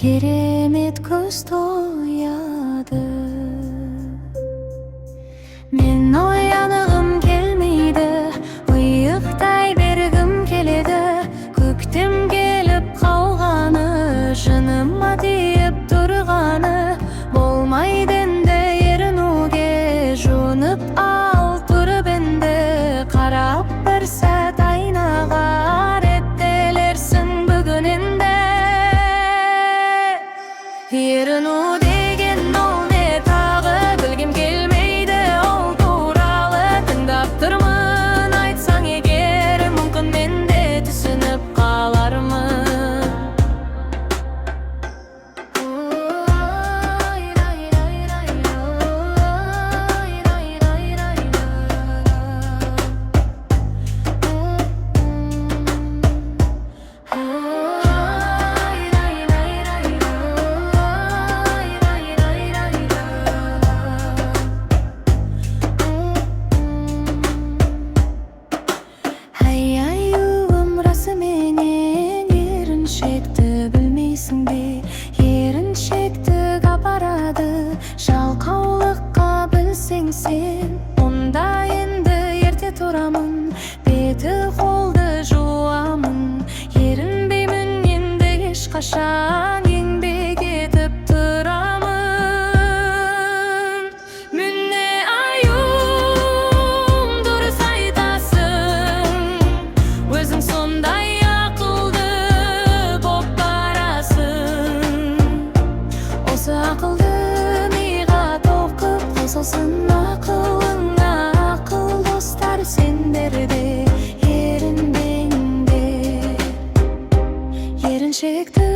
Керемет көз тояды. Мен оянығым келмейді, ұйықтай бергім келеді. Көктем келіп қалғаны, жыныма тиіп тұрғаны, болмайды енді ерінуге. Жуынып ал тұрып енді, қарап бір сәт айнаға, реттелерсің бүгін енді. Еріну деген ол не тағы, білгім келмейді ол туралы. Тыңдап тұрмын, айтсаң егер, мүмкін мен де түсініп қалармын. Білмейсің бе, еріншектік апарады жалқаулыққа, білсең сен. Онда енді ерте тұрамын, беті қолды жуамын. Ерінбеймін енді ешқашан, еңбек етіп тұрамын. Міне аюм, дұрыс айтасың, өзің сондай ақылды миға тоқып қосылсын. Ақылыңа ақыл достар сендерде, ерінбеңдер. Еріншекті